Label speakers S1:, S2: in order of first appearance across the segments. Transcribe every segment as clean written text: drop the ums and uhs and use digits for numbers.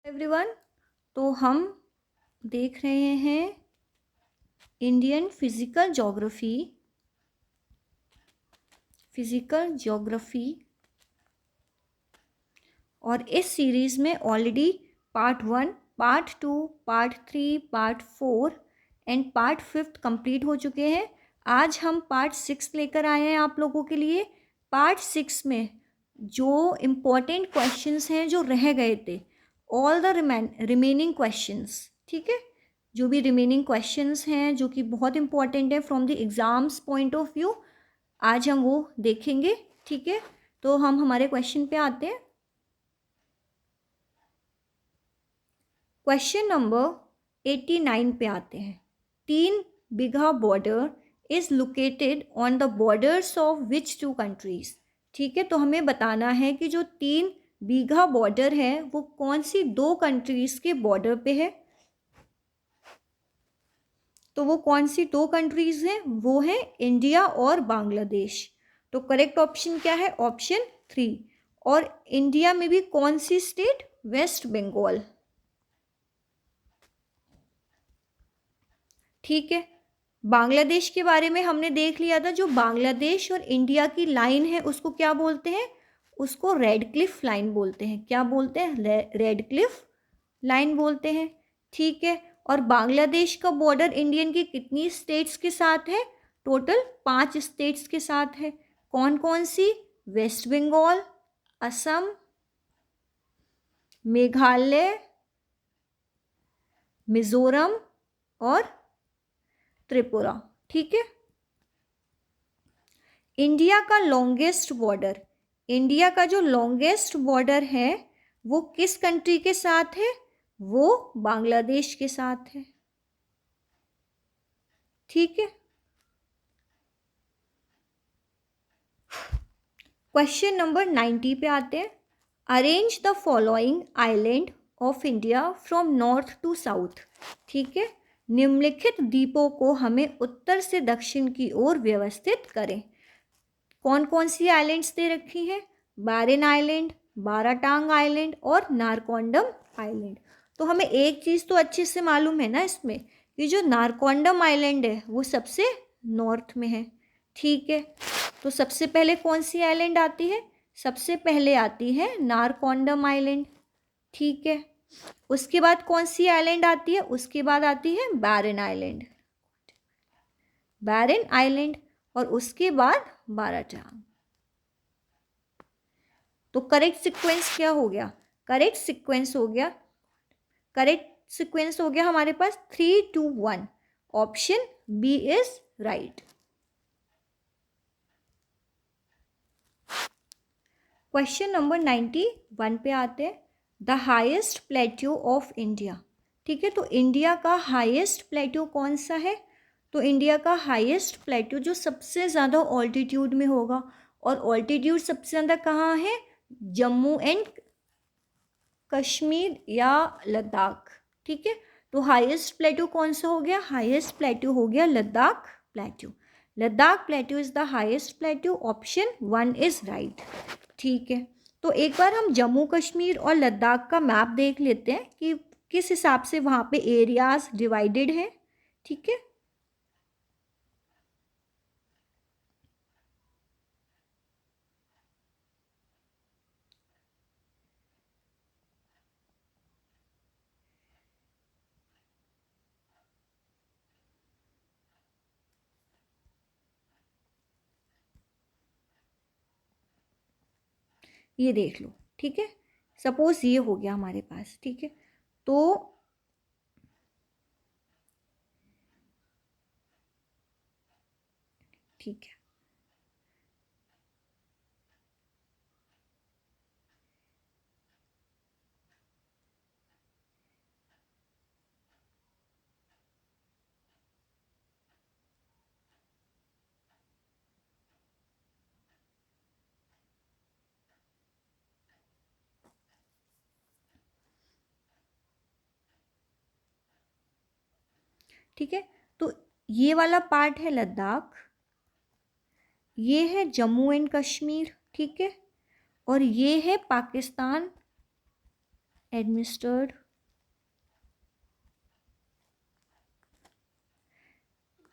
S1: Everyone, तो हम देख रहे हैं इंडियन फिजिकल ज्योग्राफी और इस सीरीज़ में already part 1, part 2, part 3, part 4 and part 5 complete हो चुके हैं। आज हम पार्ट 6 लेकर आए हैं आप लोगों के लिए। पार्ट 6 में जो इम्पोर्टेंट क्वेश्चंस हैं जो रह गए थे, ऑल द रिमेनिंग क्वेश्चंस, ठीक है, जो भी रिमेनिंग क्वेश्चंस हैं जो कि बहुत इंपॉर्टेंट है from the exams point of view, आज हम वो देखेंगे। ठीक है, तो हम हमारे क्वेश्चन पे आते हैं। क्वेश्चन नंबर 89 पे आते हैं। 3 Bigha border is located on the borders of which 2 countries. ठीक है, तो हमें बताना है कि जो 3 बीघा बॉर्डर है वो कौन सी 2 कंट्रीज के बॉर्डर पे है। तो वो कौन सी 2 कंट्रीज हैं? वो है इंडिया और बांग्लादेश। तो करेक्ट ऑप्शन क्या है? ऑप्शन 3। और इंडिया में भी कौन सी स्टेट? वेस्ट बंगाल। ठीक है, बांग्लादेश के बारे में हमने देख लिया था। जो बांग्लादेश और इंडिया की लाइन है उसको क्या बोलते हैं? उसको रेड क्लिफ लाइन बोलते हैं। क्या बोलते हैं? रेड क्लिफ लाइन बोलते हैं। ठीक है, और बांग्लादेश का बॉर्डर इंडियन की कितनी स्टेट्स के साथ है? टोटल 5 स्टेट्स के साथ है। कौन कौन सी? वेस्ट बंगाल, असम, मेघालय, मिजोरम और त्रिपुरा। ठीक है, इंडिया का लॉन्गेस्ट बॉर्डर, इंडिया का जो लॉन्गेस्ट बॉर्डर है वो किस कंट्री के साथ है? वो बांग्लादेश के साथ है। ठीक है, क्वेश्चन नंबर 90 पे आते हैं। Arrange the following island of India from north to south. ठीक है, निम्नलिखित द्वीपों को हमें उत्तर से दक्षिण की ओर व्यवस्थित करें। कौन कौन सी आइलैंड्स दे रखी हैं? बारेन आइलैंड, बाराटांग आइलैंड और नारकोंडम आइलैंड। तो हमें एक चीज़ तो अच्छे से मालूम है ना इसमें, कि जो नारकोंडम आइलैंड है वो सबसे नॉर्थ में है। ठीक है, तो सबसे पहले कौन सी आइलैंड आती है? सबसे पहले आती है नारकोंडम आइलैंड। ठीक है, उसके बाद कौन सी आइलैंड आती है? उसके बाद आती है बैरन आइलैंड, बैरन आइलैंड, और उसके बाद बाराटांग। तो करेक्ट सीक्वेंस क्या हो गया? करेक्ट सीक्वेंस हो गया हमारे पास 3, 2, 1। Option B is right. Question number 91 पे आते हैं। The highest plateau of India. ठीक है, तो इंडिया का हाईएस्ट प्लेट्यू कौन सा है? तो इंडिया का हाईएस्ट प्लेट्यू जो सबसे ज़्यादा ऑल्टीट्यूड में होगा, और ऑल्टीट्यूड सबसे ज़्यादा कहाँ है? जम्मू एंड कश्मीर या लद्दाख। ठीक है, तो हाईएस्ट प्लेट्यू कौन सा हो गया? हाईएस्ट प्लेट्यू हो गया Ladakh plateau. Ladakh plateau is the highest plateau. Option 1 is right. ठीक है, तो एक बार हम जम्मू कश्मीर और लद्दाख का मैप देख लेते हैं कि किस हिसाब से वहाँ पे एरियाज डिवाइडेड हैं। ठीक है, ये देख लो। ठीक है, सपोज ये हो गया हमारे पास। ठीक है, तो ठीक है, ठीक है, तो ये वाला पार्ट है लद्दाख, ये है जम्मू एंड कश्मीर। ठीक है, और ये है Pakistan administered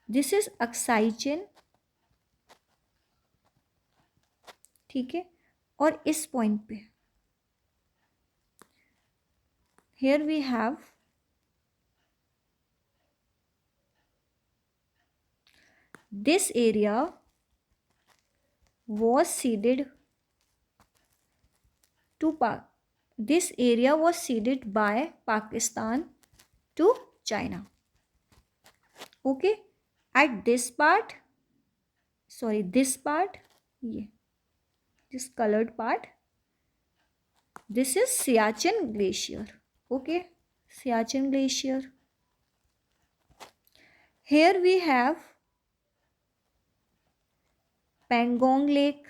S1: this is Aksai Chin, ठीक है। और इस पॉइंट पे here we have this area was ceded to this area was ceded by Pakistan to China. Okay, at this part, sorry, this part, ये this colored part, this is Siachen glacier. Okay, Siachen glacier. Here we have Pangong Lake.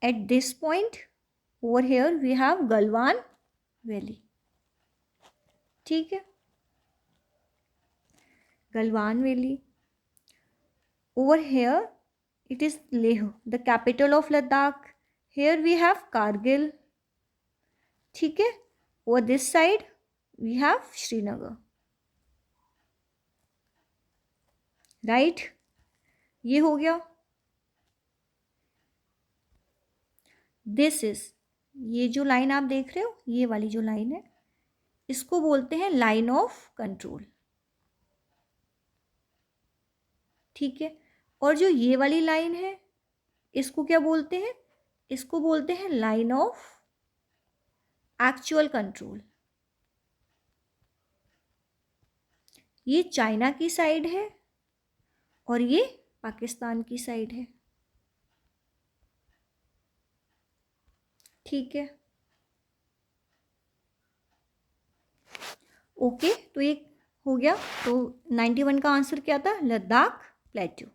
S1: At this point, over here we have Galwan Valley. ठीक है, Galwan Valley. Over here it is Leh, the capital of Ladakh. Here we have Kargil. ठीक है, over this side we have Srinagar. Right, ये हो गया. This is, ये जो line आप देख रहे हो, ये वाली जो लाइन है, इसको बोलते हैं लाइन ऑफ कंट्रोल. ठीक है, और जो ये वाली लाइन है, इसको क्या बोलते हैं? इसको बोलते हैं लाइन ऑफ एक्चुअल कंट्रोल. ये चाइना की साइड है और ये पाकिस्तान की साइड है. ठीक है, ओके. तो ये हो गया. तो 91 का आंसर क्या था? लद्दाख प्लेट्यू.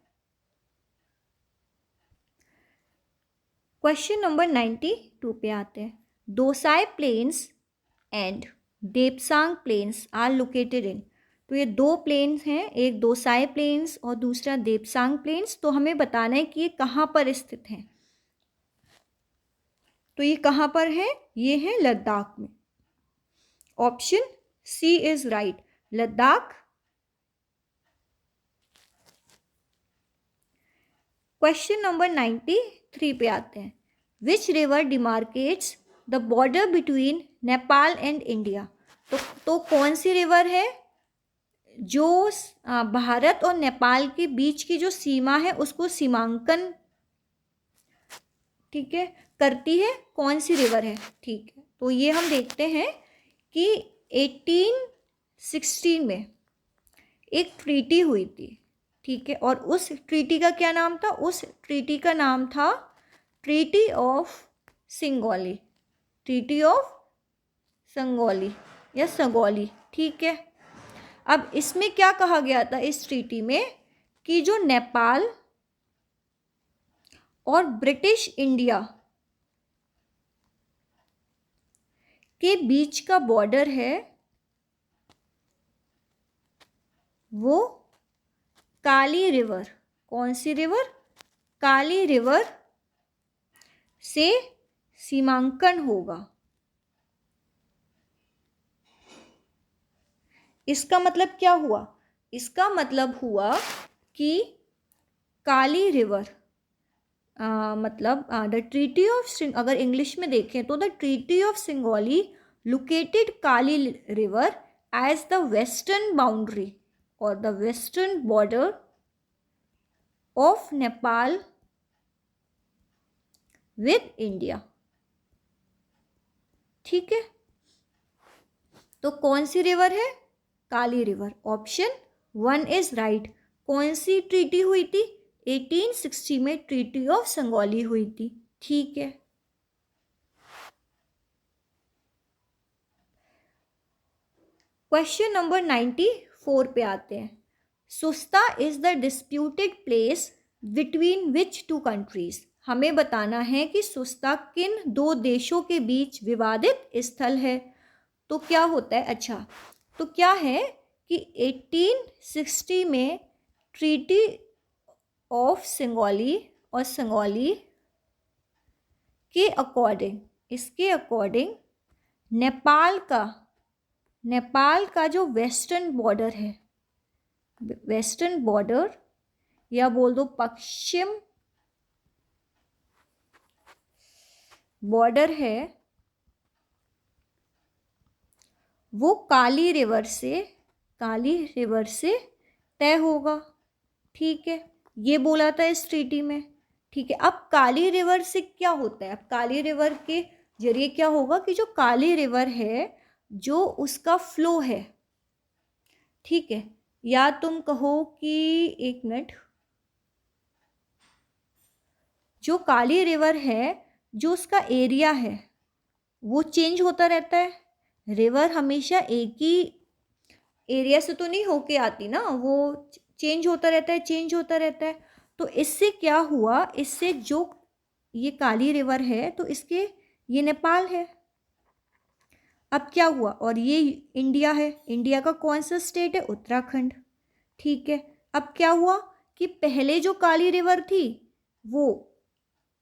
S1: क्वेश्चन नंबर 92 पे आते हैं. Dosai plains and Depsang plains are located in. तो ये दो प्लेन्स हैं, एक दोसाई प्लेन्स और दूसरा देपसांग प्लेन्स. तो हमें बताना है कि ये कहाँ पर स्थित हैं. तो ये कहाँ पर है? ये है लद्दाख में. Option C is right, Ladakh. Question number 93 पे आते हैं. Which river demarcates the border between Nepal and India. तो कौन सी रिवर है जो भारत और नेपाल के बीच की जो सीमा है उसको सीमांकन, ठीक है, करती है? कौन सी रिवर है? ठीक है, तो ये हम देखते हैं कि 1816 में एक ट्रीटी हुई थी. ठीक है, और उस ट्रीटी का क्या नाम था? उस ट्रीटी का नाम था treaty of Singoli. Treaty of Sangolli या सगौली. ठीक है, अब इसमें क्या कहा गया था इस ट्रीटी में? कि जो नेपाल और ब्रिटिश इंडिया के बीच का बॉर्डर है वो काली रिवर. कौन सी रिवर? काली रिवर से सीमांकन होगा. इसका मतलब क्या हुआ? इसका मतलब हुआ कि काली रिवर मतलब द ट्रीटी ऑफ, अगर इंग्लिश में देखें तो the treaty of Sugauli located Kali river as the western boundary और the western border of Nepal with India. ठीक है, तो कौन सी रिवर है? Kali river. Option 1 is right. कौन सी ट्रीटी हुई थी? 1860 में ट्रीटी ऑफ संगोली हुई थी. ठीक है, क्वेश्चन नंबर 94 पे आते हैं. Susta is the disputed place between which two countries. हमें बताना है कि सुस्ता किन दो देशों के बीच विवादित स्थल है. तो क्या होता है? अच्छा, तो क्या है कि 1860 में ट्रीटी ऑफ सिंगोली और संगोली के अकॉर्डिंग इसके अकॉर्डिंग नेपाल का जो वेस्टर्न बॉर्डर है, वेस्टर्न बॉर्डर या बोल दो पश्चिम बॉर्डर है, वो काली रिवर से तय होगा। ठीक है, ये बोला था इस ट्रीटी में। ठीक है, अब काली रिवर से क्या होता है, अब काली रिवर के जरिए क्या होगा कि जो काली रिवर है, जो उसका फ्लो है, ठीक है, या तुम कहो कि एक मिनट, जो काली रिवर है, जो उसका एरिया है वो चेंज होता रहता है। रिवर हमेशा एक ही एरिया से तो नहीं होके आती ना, वो चेंज होता रहता है। तो इससे क्या हुआ, इससे जो ये काली रिवर है तो इसके ये नेपाल है। अब क्या हुआ, और ये इंडिया है, इंडिया का कौन सा स्टेट है, उत्तराखंड। ठीक है, अब क्या हुआ कि पहले जो काली रिवर थी वो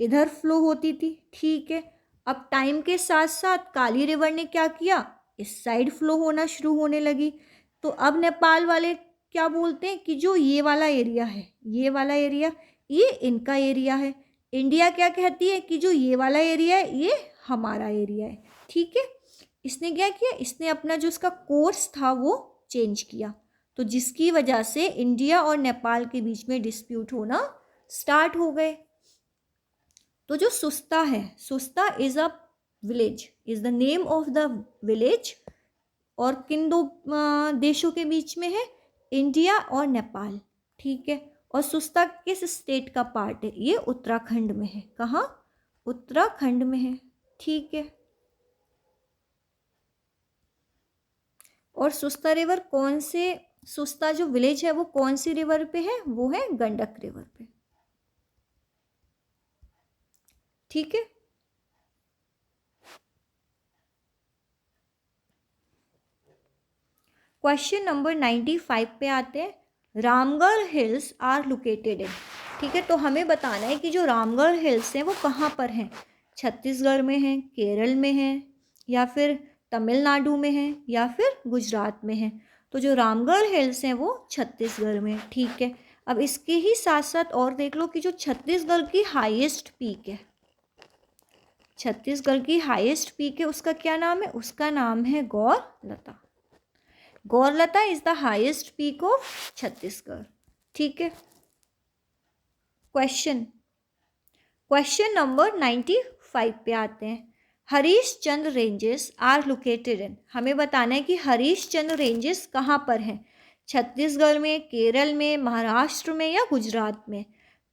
S1: इधर फ्लो होती थी। ठीक है, अब टाइम के साथ साथ काली रिवर ने क्या किया, इस साइड फ्लो होना शुरू होने लगी। तो अब नेपाल वाले क्या बोलते हैं कि जो ये वाला एरिया है, ये वाला एरिया ये इनका एरिया है। इंडिया क्या कहती है कि जो ये वाला एरिया है ये हमारा एरिया है। ठीक है, इसने क्या किया, इसने अपना जो उसका कोर्स था वो चेंज किया, तो जिसकी वजह से इंडिया और नेपाल के बीच में डिस्प्यूट होना स्टार्ट हो गए। तो जो सुस्ता है, Susta is a village, is the name of the village, और किन दो देशों के बीच में है, इंडिया और नेपाल। ठीक है, और सुस्ता किस स्टेट का पार्ट है, ये उत्तराखंड में है। कहाँ, उत्तराखंड में है। ठीक है, और सुस्ता रिवर कौन से, सुस्ता जो विलेज है वो कौन सी रिवर पे है, वो है गंडक रिवर पे। ठीक है, क्वेश्चन नंबर 95 पे आते हैं। Ramgarh hills are located in, ठीक है, तो हमें बताना है कि जो रामगढ़ हिल्स हैं वो कहाँ पर हैं, छत्तीसगढ़ में हैं, केरल में हैं, या फिर तमिलनाडु में हैं, या फिर गुजरात में हैं। तो जो रामगढ़ हिल्स हैं वो छत्तीसगढ़ में। ठीक है, अब इसके ही साथ साथ और देख लो कि जो छत्तीसगढ़ की हाईएस्ट पीक है, छत्तीसगढ़ की हाईएस्ट पीक है, उसका क्या नाम है, उसका नाम है Gaurlata. Gaurlata is the highest peak of Chhattisgarh. ठीक है, क्वेश्चन नंबर 95 पे आते हैं। Harishchandra ranges are located in, हमें बताना है कि हरीश चंद्र रेंजेस कहाँ पर हैं, छत्तीसगढ़ में, केरल में, महाराष्ट्र में या गुजरात में।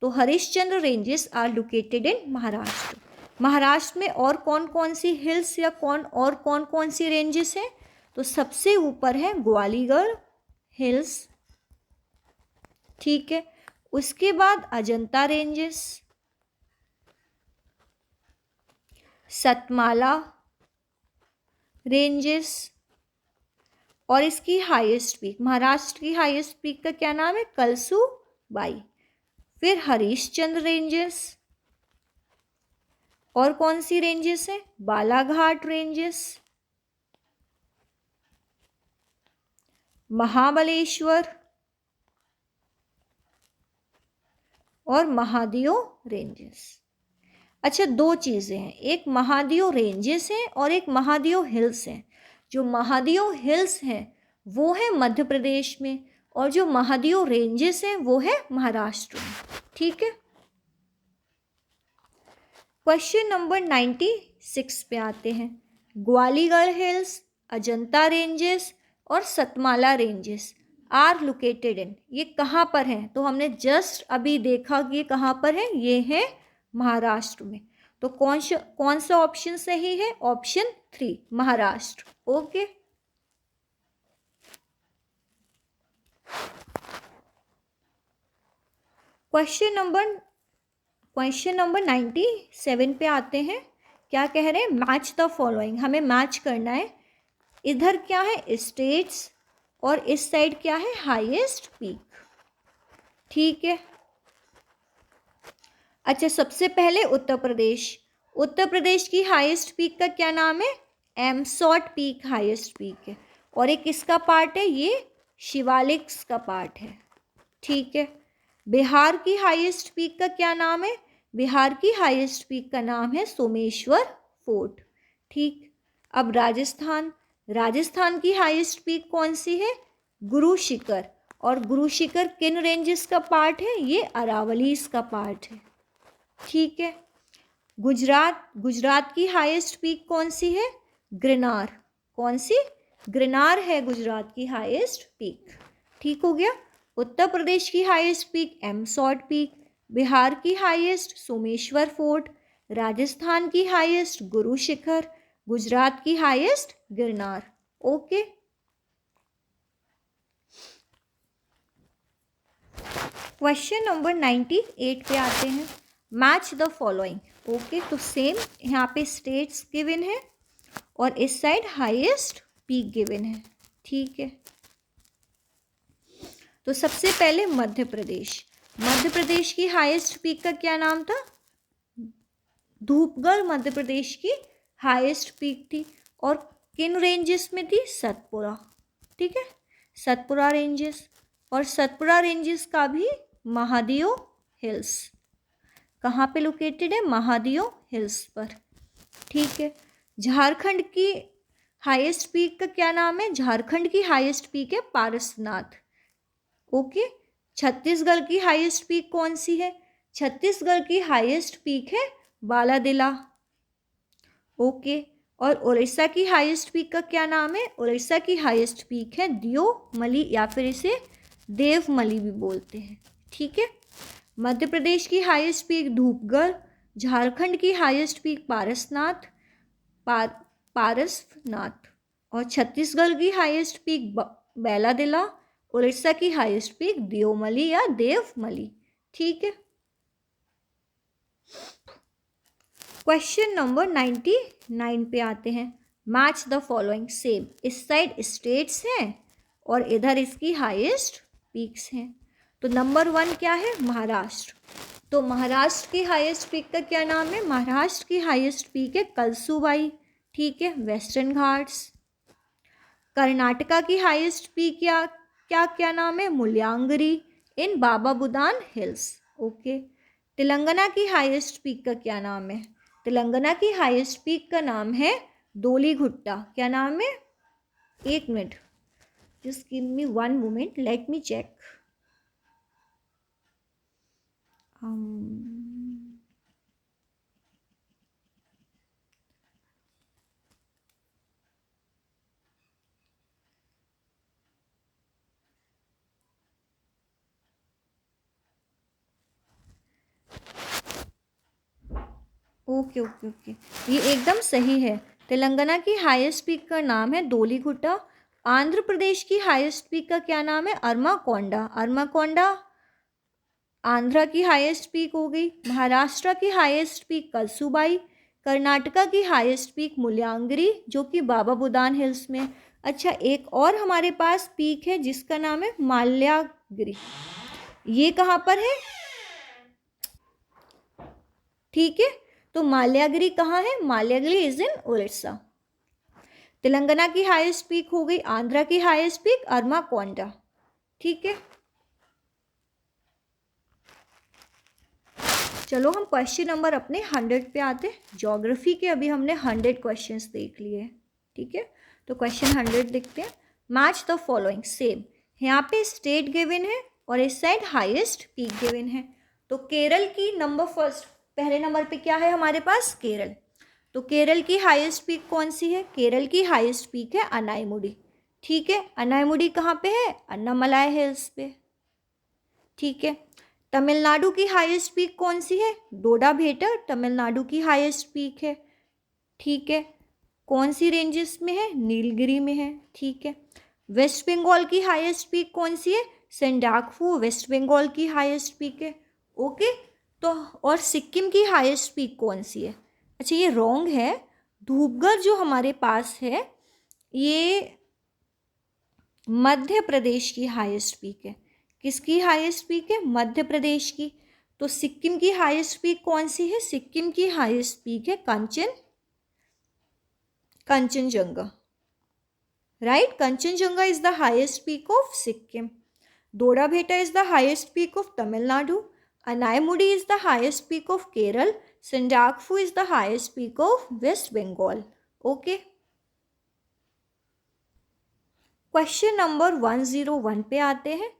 S1: तो Harishchandra ranges are located in Maharashtra. Maharashtra में और कौन कौन सी हिल्स या कौन कौन सी रेंजेस हैं, तो सबसे ऊपर है ग्वालियर हिल्स। ठीक है, उसके बाद अजंता रेंजेस, सतमाला रेंजेस, और इसकी हाईएस्ट पीक, महाराष्ट्र की हाईएस्ट पीक का क्या नाम है, कलसूबाई। फिर हरीशचंद्र रेंजेस, और कौन सी रेंजेस है, बालाघाट रेंजेस, महाबलेश्वर और महादेव रेंजेस। अच्छा, दो चीज़ें हैं, एक महादेव रेंजेस हैं और एक महादेव हिल्स हैं। जो महादेव हिल्स हैं वो है मध्य प्रदेश में, और जो महादेव रेंजेस हैं वो है महाराष्ट्र में। ठीक है, क्वेश्चन नंबर 96 पे आते हैं। ग्वालियर हिल्स, अजंता रेंजेस और Satmala ranges are located in, ये कहाँ पर हैं, तो हमने जस्ट अभी देखा कि ये कहाँ पर है, ये है महाराष्ट्र में। तो कौन सा ऑप्शन सही है, option 3 Maharashtra. Okay, question number 97 पे आते हैं। क्या कह रहे हैं, मैच द फॉलोइंग, हमें मैच करना है। इधर क्या है, स्टेट्स, और इस साइड क्या है, हाईएस्ट पीक। ठीक है, अच्छा, सबसे पहले उत्तर प्रदेश। उत्तर प्रदेश की हाईएस्ट पीक का क्या नाम है? एमसॉट पीक हाईएस्ट पीक है। और ये किसका पार्ट है? ये शिवालिक्स का पार्ट है। ठीक है। बिहार की हाईएस्ट पीक का क्या नाम है? बिहार की हाईएस्ट पीक का नाम है सोमेश्वर फोर्ट। ठीक। अब राजस्थान, राजस्थान की हाईएस्ट पीक कौन सी है? गुरु शिखर। और गुरु शिखर किन रेंजेस का पार्ट है? ये अरावलीज का पार्ट है। ठीक है। गुजरात, गुजरात की हाईएस्ट पीक कौन सी है? गिरनार। कौन सी? गिरनार है गुजरात की हाईएस्ट पीक। ठीक हो गया। उत्तर प्रदेश की हाईएस्ट पीक एमसॉट पीक, बिहार की हाईएस्ट सोमेश्वर फोर्ट, राजस्थान की हाईएस्ट गुरु शिखर, गुजरात की highest Girnar. Okay. Question number 98 पे आते हैं। Match the following. ओके, तो सेम यहाँ पे स्टेट्स गिवन है और इस साइड हाईएस्ट पीक गिवन है। ठीक है। तो सबसे पहले मध्य प्रदेश, मध्य प्रदेश की हाईएस्ट पीक का क्या नाम था? धूपगढ़ मध्य प्रदेश की हाईएस्ट पीक थी। और किन रेंजेस में थी? सतपुरा। ठीक है, सतपुरा रेंजेस। और सतपुरा रेंजेस का भी महादेव हिल्स, कहाँ पे लोकेटेड है? महादेव हिल्स पर। ठीक है। झारखंड की हाईएस्ट पीक का क्या नाम है? झारखंड की हाईएस्ट पीक है पारसनाथ। ओके। छत्तीसगढ़ की हाईएस्ट पीक कौन सी है? छत्तीसगढ़ की हाईएस्ट पीक है बालादिला। ओके। और उड़ीसा की हाईएस्ट पीक का क्या नाम है? उड़ीसा की हाईएस्ट पीक है दियोमली, या फिर इसे देवमली भी बोलते हैं। ठीक है। मध्य प्रदेश की हाईएस्ट पीक धूपगढ़, झारखंड की हाईएस्ट पीक पारसनाथ, पारसनाथ। और छत्तीसगढ़ की हाईएस्ट पीक बैलादिला, उड़ीसा की हाईएस्ट पीक दियोमली या देवमली। ठीक है। क्वेश्चन नंबर 99 पे आते हैं। Match the following. सेम, इस साइड स्टेट्स हैं और इधर इसकी हाईएस्ट पीक्स हैं। तो नंबर 1 क्या है? महाराष्ट्र। तो महाराष्ट्र की हाईएस्ट पीक का क्या नाम है? महाराष्ट्र की हाईएस्ट पीक है कलसूबाई। ठीक है, वेस्टर्न घाट्स। कर्नाटका की हाईएस्ट पीक क्या नाम है? मुल्यानगिरी इन बाबा बुदान हिल्स। ओके। तेलंगाना की हाईएस्ट पीक का क्या नाम है? तेलंगाना की हाईएस्ट पीक का नाम है दोलीघुट्टा। क्या नाम है? एक minute, just give me 1 moment, let me check. Okay okay okay, ये एकदम सही है। तेलंगाना की हाईएस्ट पीक का नाम है दोलीघुट्टा। आंध्र प्रदेश की हाईएस्ट पीक का क्या नाम है? अरमाकोंडा। अरमाकोंडा आंध्रा की हाईएस्ट पीक हो गई। महाराष्ट्र की हाईएस्ट पीक कलसूबाई। कर्नाटका की हाईएस्ट पीक मुल्यानगिरी, जो कि बाबा बुदान हिल्स में। अच्छा, एक और हमारे पास पीक है जिसका नाम है माल्यागिरी। ये कहाँ पर है? ठीक है, तो माल्यागिरी कहाँ है? माल्यागिरी इज इन उड़ीसा। तेलंगाना की हाईएस्ट पीक हो गई, आंध्रा की हाईएस्ट पीक अरमाकोंडा। ठीक है। चलो हम क्वेश्चन नंबर अपने 100 पे आते हैं। ज्योग्राफी के अभी हमने 100 क्वेश्चंस देख लिए। ठीक है, तो क्वेश्चन 100 देखते हैं। Match the following. सेम, यहाँ पे स्टेट गिवन है और इस साइड हाईएस्ट पीक गिवन है। तो केरल की नंबर फर्स्ट, पहले नंबर पे क्या है हमारे पास? केरल। तो केरल की हाईएस्ट पीक कौन सी है? केरल की हाईएस्ट पीक है अनाईमुडी। ठीक है, अनाईमुडी कहाँ पे है? अन्नामलाई हिल्स पे। ठीक है। तमिलनाडु की हाईएस्ट पीक कौन सी है? डोडा भेटर तमिलनाडु की हाईएस्ट पीक है। ठीक है, कौन सी रेंजेस में है? नीलगिरी में है। ठीक है। वेस्ट बंगाल की हाईएस्ट पीक कौन सी है? सेंडाकफू वेस्ट बंगाल की हाईएस्ट पीक है। ओके। तो और सिक्किम की हाईएस्ट पीक कौन सी है? अच्छा, ये रॉन्ग है। धूपगढ़ जो हमारे पास है ये मध्य प्रदेश की हाईएस्ट पीक है। किसकी हाईएस्ट पीक है? मध्य प्रदेश की। तो सिक्किम की हाईएस्ट पीक कौन सी है? सिक्किम की हाईएस्ट पीक है Kangchenjunga, right? Kangchenjunga is the highest peak of Sikkim. Doddabetta is the highest peak of Tamil Nadu. Anaimudi is the highest peak of Kerala. Sandakphu is the highest peak of West Bengal. Okay. Question number 101 पे आते हैं.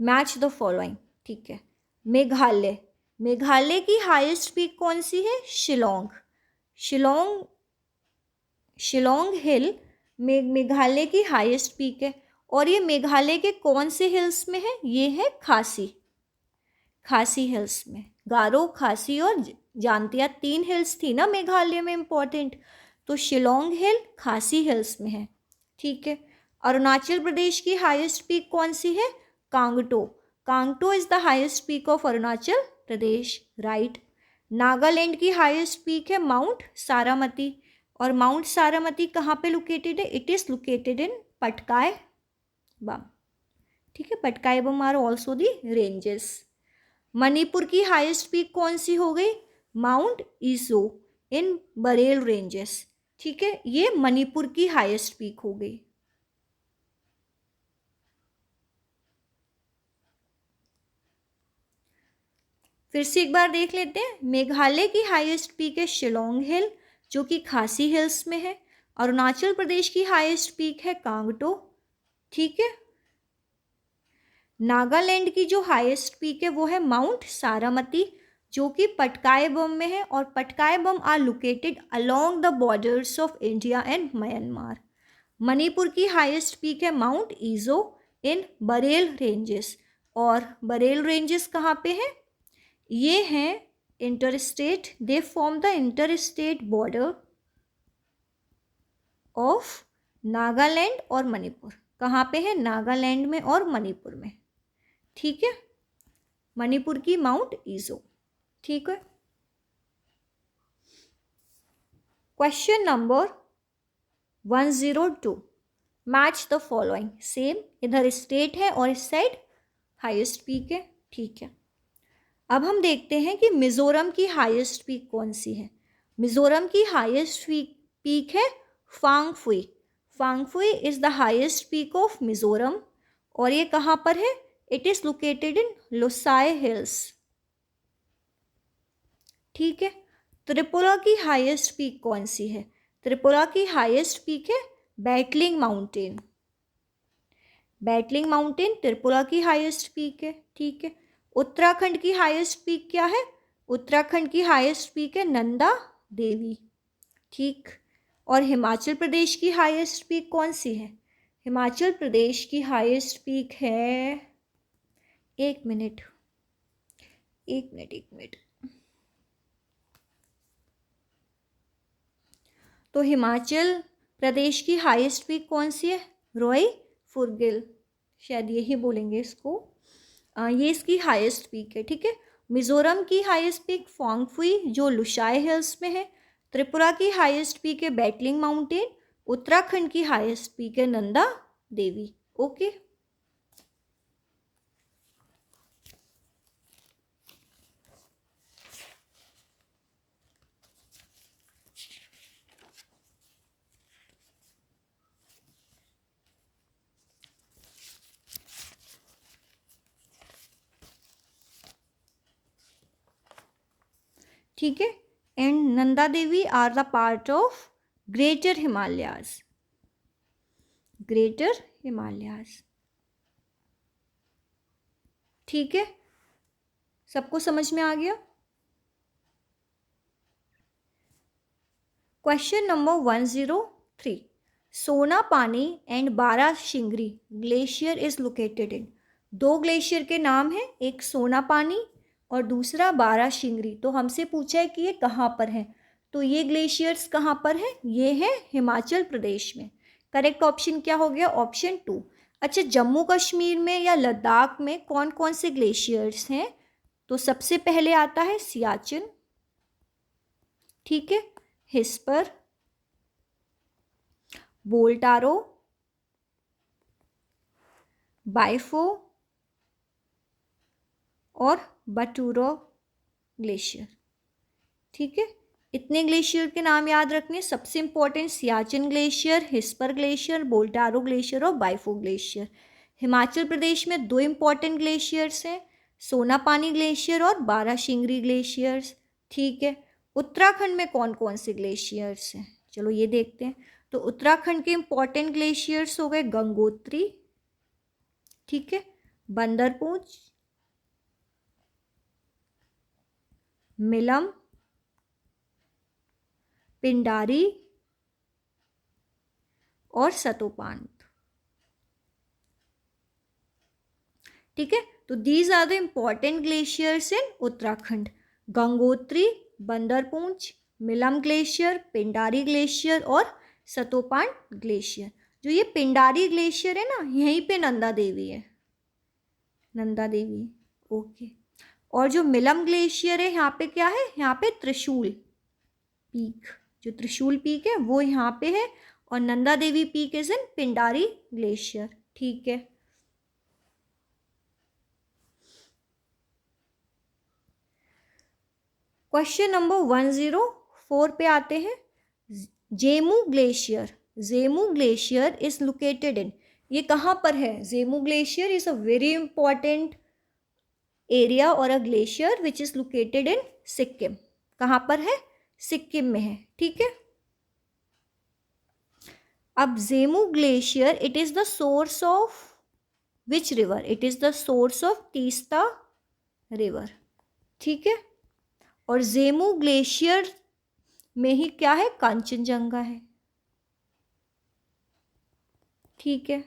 S1: Match the following. ठीक है. मेघालय. मेघालय की highest peak कौन सी है? शिलोंग. शिलोंग हिल मेघालय की हाईएस्ट पीक है. और ये मेघालय के कौन से हिल्स में है? ये है खासी हिल्स में. गारो, खासी और जानतिया 3 हिल्स थी ना मेघालय में इम्पॉर्टेंट. तो शिलोंग हिल खासी हिल्स में है. ठीक है. अरुणाचल प्रदेश की हाईएस्ट पीक कौन सी है? Kangto is the highest peak of Arunachal Pradesh, right. Nagaland की हाईएस्ट पीक है माउंट सारामती. और माउंट सारामती कहाँ पे लोकेटेड है? It is located in Patkai Bum. ठीक है. Patkai Bum are also the ranges. Manipur की हाईएस्ट पीक कौन सी हो गई? Mount Iso in Barail ranges. ठीक है. ये मणिपुर की हाईएस्ट पीक हो गई. फिर से एक बार देख लेते हैं. मेघालय की हाईएस्ट पीक है शिलोंग हिल जो कि खासी हिल्स में है. अरुणाचल प्रदेश की हाईएस्ट पीक है कांगटो. ठीक है. नागालैंड की जो हाईएस्ट पीक है वो है माउंट सारामती जो कि पटकाई बम में है. और Patkai Bum are located along the borders of India and Myanmar. Manipur की हाईएस्ट पीक है Mount Iso in Barail ranges. और बरेल रेंजेस कहाँ पे हैं? ये हैं interstate, they form the interstate border of Nagaland और मणिपुर. कहाँ पे है? नागालैंड में और मणिपुर में. ठीक है. मणिपुर की माउंट ईजो. ठीक है. Question number 102. Match the following. Same, इधर स्टेट है और इस साइड हाईएस्ट पीक है. ठीक है. अब हम देखते हैं कि मिजोरम की हाईएस्ट पीक कौन सी है. मिजोरम की हाईएस्ट पीक है Phawngpui. Phawngpui is the highest peak of Mizoram. और ये कहाँ पर है? It is located in Lushai hills. ठीक है. त्रिपुरा की हाईएस्ट पीक कौन सी है? त्रिपुरा की हाईएस्ट पीक है बैटलिंग माउंटेन. बैटलिंग माउंटेन त्रिपुरा की हाईएस्ट पीक है. ठीक है. उत्तराखंड की हाईएस्ट पीक क्या है? उत्तराखंड की हाईएस्ट पीक है नंदा देवी. ठीक. और हिमाचल प्रदेश की हाईएस्ट पीक कौन सी है? हिमाचल प्रदेश की हाईएस्ट पीक है, एक मिनट. तो हिमाचल प्रदेश की हाईएस्ट पीक कौन सी है? रॉय फुरगिल, शायद यही बोलेंगे इसको. ये इसकी हाईएस्ट पीक है. ठीक है. मिजोरम की हाईएस्ट पीक फांगफुई जो लुशाई हिल्स में है. त्रिपुरा की हाईएस्ट पीक है बैटलिंग माउंटेन. उत्तराखंड की हाईएस्ट पीक है नंदा देवी. ओके. ठीक है. And Nanda Devi are the part of greater Himalayas. ठीक है. सबको समझ में आ गया? Question number 103. Sonapani and Barashigri glacier is located in. 2 glacier के नाम हैं, एक सोनापानी और दूसरा बाराशिंगरी. तो हमसे पूछा है कि ये कहाँ पर है. तो ये ग्लेशियर्स कहाँ पर है? ये है हिमाचल प्रदेश में. करेक्ट ऑप्शन क्या हो गया? ऑप्शन 2. अच्छा, जम्मू कश्मीर में या लद्दाख में कौन कौन से ग्लेशियर्स हैं? तो सबसे पहले आता है सियाचिन. ठीक है. हिस्पर, बोल्टारो, बाइफो, और बटूरो ग्लेशियर। ठीक है, इतने ग्लेशियर के नाम याद रखने। सबसे important Siachen glacier, Hispar glacier, Baltoro glacier और बाइफो ग्लेशियर। हिमाचल प्रदेश में 2 इंपॉर्टेंट ग्लेशियर्स हैं, सोनापानी ग्लेशियर और बाराशिंगरी ग्लेशियर्स। ठीक है, उत्तराखंड में कौन कौन से ग्लेशियर्स हैं, चलो ये देखते हैं। तो उत्तराखंड के इंपॉर्टेंट ग्लेशियर्स हो गए गंगोत्री, ठीक है, बंदरपूंछ, मिलम, पिंडारी और सतोपांत। ठीक है, तो these are the important glaciers in Uttarakhand, Gangotri, Bandarpunch, Milam glacier, Pindari glacier और सतोपान ग्लेशियर। जो ये पिंडारी ग्लेशियर है ना, यहीं पे नंदा देवी है, नंदा देवी। ओके, और जो मिलम ग्लेशियर है यहाँ पे क्या है, यहाँ पे त्रिशूल पीक, जो त्रिशूल पीक है वो यहाँ पे है, और Nanda Devi peak is in Pindari glacier. ठीक है, क्वेश्चन नंबर 104 पे आते हैं। Zemu glacier, Zemu glacier is located in, ये कहाँ पर है, Zemu glacier is a very important area और a glacier which is located in Sikkim. कहाँ पर है, सिक्किम में है। ठीक है, अब Zemu glacier it is the source of which river, it is the source of Teesta river. ठीक है, और जेमू ग्लेशियर में ही क्या है, कांचनजंगा है। ठीक है,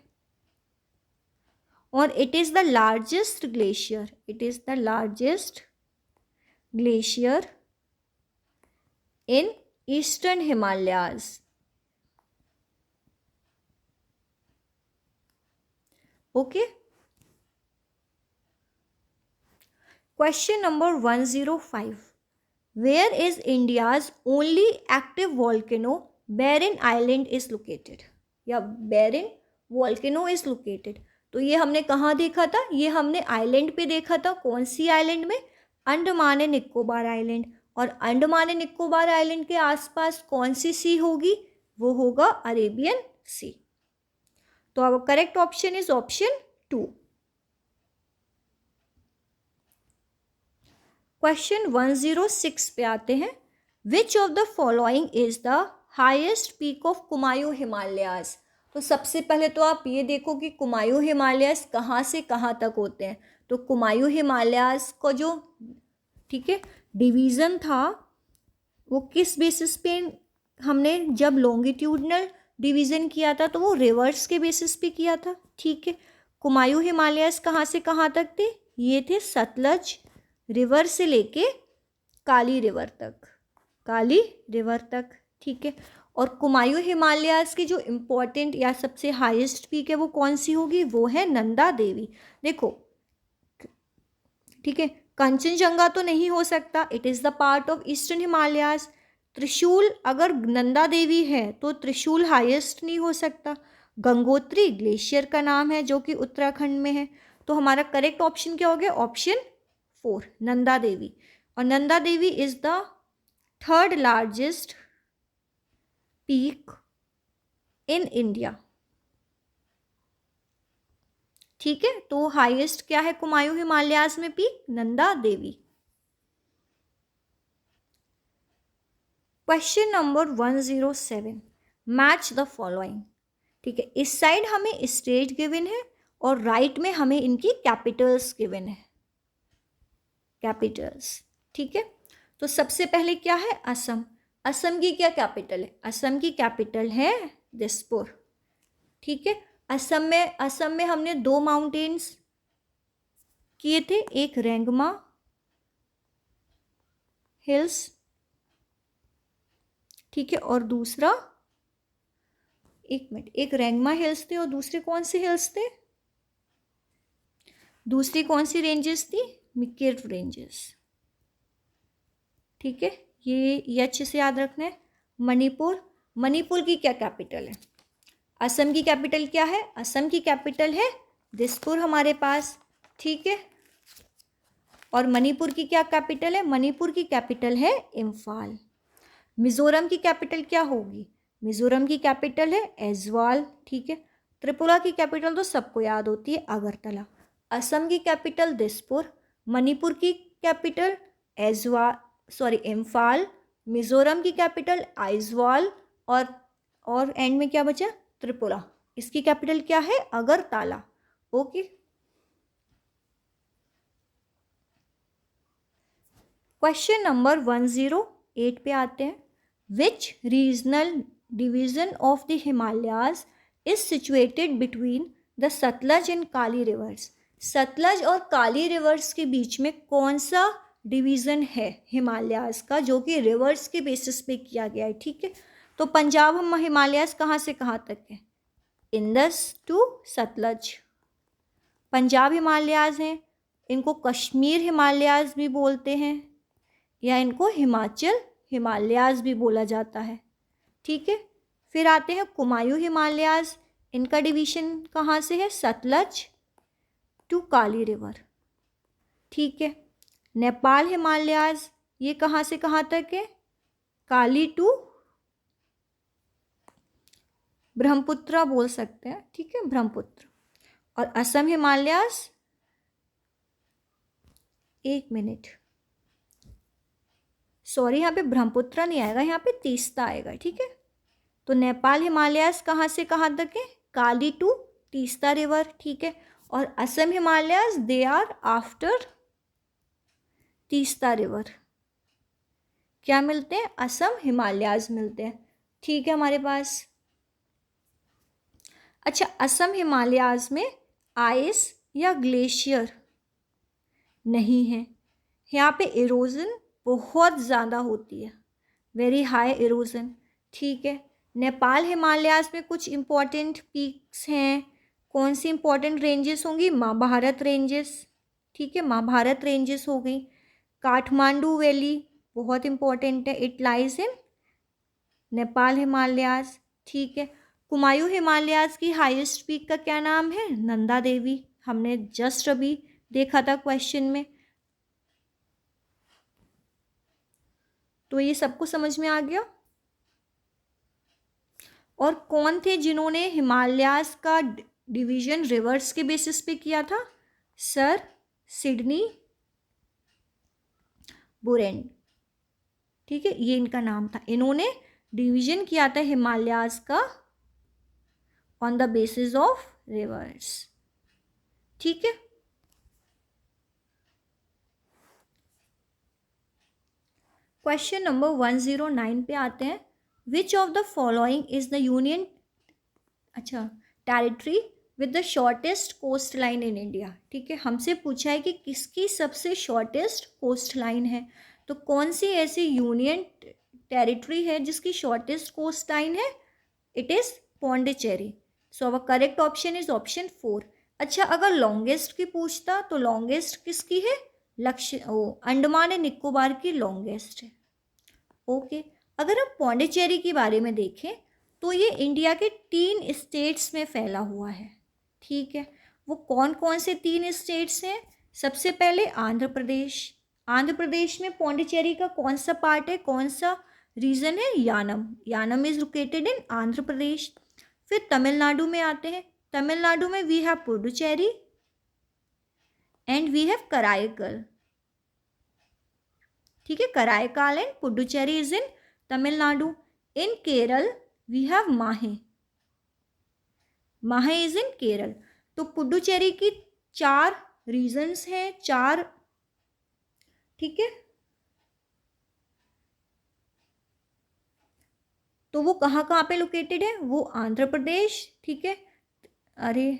S1: और it is the largest glacier, it is the largest glacier in eastern Himalayas. Okay, question number 105, where is India's only active volcano Barren island is located, या बैरन वॉल्केनो इज लोकेटेड। तो ये हमने कहाँ देखा था, ये हमने आइलैंड पे देखा था। कौन सी आइलैंड में, अंडमान एंड निकोबार आइलैंड। और अंडमान एंड निकोबार आइलैंड के आसपास कौन सी सी होगी, वो होगा अरेबियन सी। तो अब correct option is option 2। Question 106 पे आते हैं। Which of the following is the highest peak of Kumaon Himalayas. तो सबसे पहले तो आप ये देखो कि कुमायूं हिमालयाज कहाँ से कहाँ तक होते हैं। तो कुमायूं हिमालयाज का जो, ठीक है, डिवीज़न था वो किस बेसिस पे, हमने जब लॉन्गिट्यूडनल डिवीज़न किया था तो वो रिवर्स के बेसिस पे किया था। ठीक है, कुमायूं हिमालयाज कहाँ से कहाँ तक थे, ये थे सतलज रिवर से लेके काली रिवर तक, काली रिवर तक। ठीक है, और कुमायूं हिमालयाज की जो इम्पोर्टेंट या सबसे हाईएस्ट पीक है वो कौन सी होगी, वो है नंदा देवी। देखो, ठीक है, कंचनजंगा तो नहीं हो सकता, it is the part of eastern Himalayas. त्रिशूल, अगर नंदा देवी है तो त्रिशूल हाईएस्ट नहीं हो सकता। गंगोत्री ग्लेशियर का नाम है जो कि उत्तराखंड में है। तो हमारा करेक्ट ऑप्शन क्या हो गया, ऑप्शन 4, नंदा देवी। और Nanda Devi is the third largest peak in India. ठीक है, तो हाईएस्ट क्या है कुमायूं हिमालयाज में peak, Nanda Devi. Question number 107, match the following. ठीक है, इस साइड हमें स्टेट गिवन है और राइट में हमें इनकी कैपिटल्स गिवन है, कैपिटल्स। ठीक है, तो सबसे पहले क्या है, असम। असम की क्या कैपिटल है, असम की कैपिटल है दिसपुर। ठीक है, असम में हमने 2 माउंटेन्स किए थे, एक रेंगमा हिल्स, ठीक है, और दूसरा, एक मिनट, एक रेंगमा हिल्स थे और दूसरे कौन से हिल्स थे, दूसरी कौन सी रेंजेस थी, मिकिर रेंजेस। ठीक है, ये अच्छे से याद रखना है। मणिपुर, मणिपुर की क्या कैपिटल है, असम की कैपिटल क्या है, असम की कैपिटल है दिसपुर हमारे पास। ठीक है, और मणिपुर की क्या कैपिटल है? मणिपुर की कैपिटल है इम्फाल। मिजोरम की कैपिटल क्या होगी? मिजोरम की कैपिटल है ऐज्वाल, ठीक है। त्रिपुरा की कैपिटल तो सबको याद होती है, अगरतला। असम की कैपिटल दिसपुर। मणिपुर की कैपिटल इम्फाल। मिजोरम की कैपिटल आइजवाल। और एंड में क्या बचा? त्रिपुरा। इसकी कैपिटल क्या है? अगरतला। ओके। क्वेश्चन नंबर 108 पे आते हैं। Which regional division of the Himalayas is situated between the Sutlej and Kali rivers? Sutlej और काली रिवर्स के बीच में कौन सा डिवीज़न है हिमालयाज का, जो कि रिवर्स के बेसिस पे किया गया है, ठीक है। तो पंजाब हिमालयाज कहाँ से कहाँ तक है? इंडस टू सतलज पंजाब हिमालयाज हैं। इनको कश्मीर हिमालयाज भी बोलते हैं, या इनको हिमाचल हिमालयाज भी बोला जाता है, ठीक है। फिर आते हैं कुमायूं हिमालयाज। इनका डिवीजन कहाँ से है? सतलज टू काली रिवर, ठीक है। नेपाल हिमालयाज, ये कहाँ से कहाँ तक है? काली टू ब्रह्मपुत्र बोल सकते हैं, ठीक है, ब्रह्मपुत्र। और असम हिमालयाज, एक मिनट, सॉरी, यहाँ पे ब्रह्मपुत्र नहीं आएगा, यहाँ पे तीस्ता आएगा, ठीक है। तो नेपाल हिमालयाज कहाँ से कहाँ तक है? काली टू तीस्ता रिवर, ठीक है। और Assam Himalayas, they are after Teesta river. क्या मिलते हैं? असम हिमालयाज मिलते हैं, ठीक है हमारे पास। अच्छा, असम हिमालयाज में आइस या ग्लेशियर नहीं है। यहाँ पे इरोजन बहुत ज़्यादा होती है, वेरी हाई इरोजन, ठीक है। नेपाल हिमालयाज में कुछ इम्पॉर्टेंट पीक्स हैं। कौन सी इम्पॉर्टेंट रेंजेस होंगी? महाभारत रेंजेस, ठीक है, महाभारत रेंजेस हो गई। काठमांडू वैली बहुत इम्पॉर्टेंट है, it lies in Nepal Himalayas, ठीक है। कुमायूं हिमालयाज की हाईएस्ट पीक का क्या नाम है? नंदा देवी। हमने जस्ट अभी देखा था क्वेश्चन में। तो ये सबको समझ में आ गया। और कौन थे जिन्होंने हिमालयाज का डिवीजन रिवर्स के बेसिस पे किया था? सर सिडनी बुरेन, ठीक है, ये इनका नाम था। इन्होंने डिवीजन किया था हिमालयाज का on the basis of rivers, ठीक है। क्वेश्चन नंबर 109 पे आते हैं। Which of the following is the union territory with the shortest coastline in India, ठीक है। हमसे पूछा है कि किसकी सबसे शॉर्टेस्ट कोस्ट लाइन है। तो कौन सी ऐसी यूनियन टेरिटरी है जिसकी शॉर्टेस्ट कोस्ट लाइन है? It is Pondicherry. So our correct option is option 4। अच्छा, अगर लॉन्गेस्ट की पूछता तो लॉन्गेस्ट किसकी है? अंडमान एंड निकोबार की लॉन्गेस्ट है, ओके। अगर हम पौंडीचेरी के बारे में देखें तो ये इंडिया के 3 स्टेट्स में फैला हुआ है, ठीक है। वो कौन कौन से 3 स्टेट्स हैं? सबसे पहले आंध्र प्रदेश। आंध्र प्रदेश में पौंडीचेरी का कौन सा पार्ट है, कौन सा रीजन है? Yanam. Yanam is located in Andhra Pradesh. फिर तमिलनाडु में आते हैं। तमिलनाडु में we have Puducherry and we have Karaikal, ठीक है। Karaikal and Puducherry is in Tamil Nadu. In Kerala we have Mahe. Mahe is in Kerala. तो पुडुचेरी की 4 रीजन्स हैं, 4, ठीक है। तो वो कहाँ कहाँ पे लोकेटेड है? वो आंध्र प्रदेश, ठीक है, अरे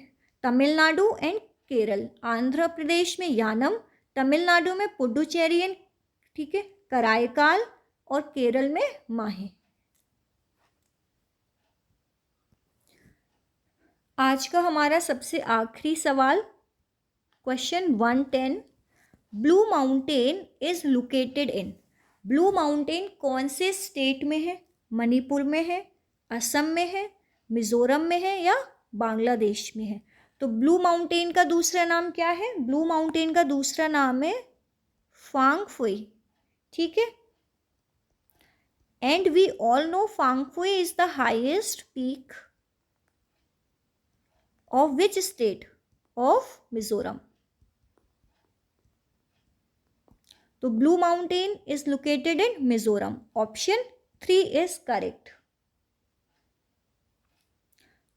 S1: तमिलनाडु एंड केरल। आंध्र प्रदेश में यानम, तमिलनाडु में पुडुचेरी एंड, ठीक है, कराईकाल, और केरल में माहे। आज का हमारा सबसे आखिरी सवाल, question 110। Blue mountain is located in. Blue mountain कौन से स्टेट में है? मणिपुर में है, असम में है, मिजोरम में है, या बांग्लादेश में है? तो ब्लू माउंटेन का दूसरा नाम क्या है? ब्लू माउंटेन का दूसरा नाम है फांगफुई, ठीक है। And we all know Phawngpui is the highest peak of which state? Of Mizoram. तो blue mountain is located in Mizoram. Option 3 is correct.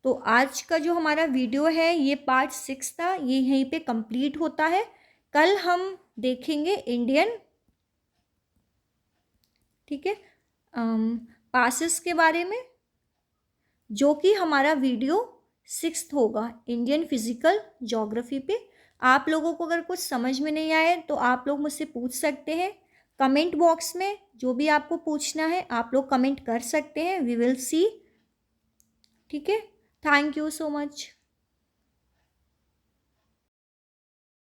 S1: तो आज का जो हमारा वीडियो है ये पार्ट 6 था, ये यहीं पे कंप्लीट होता है। कल हम देखेंगे इंडियन, ठीक है, पासिस के बारे में, जो कि हमारा वीडियो 6th होगा इंडियन फिजिकल ज्योग्राफी पे। आप लोगों को अगर कुछ समझ में नहीं आए तो आप लोग मुझसे पूछ सकते हैं कमेंट बॉक्स में। जो भी आपको पूछना है आप लोग कमेंट कर सकते हैं, वी विल सी, ठीक है। Thank you so much.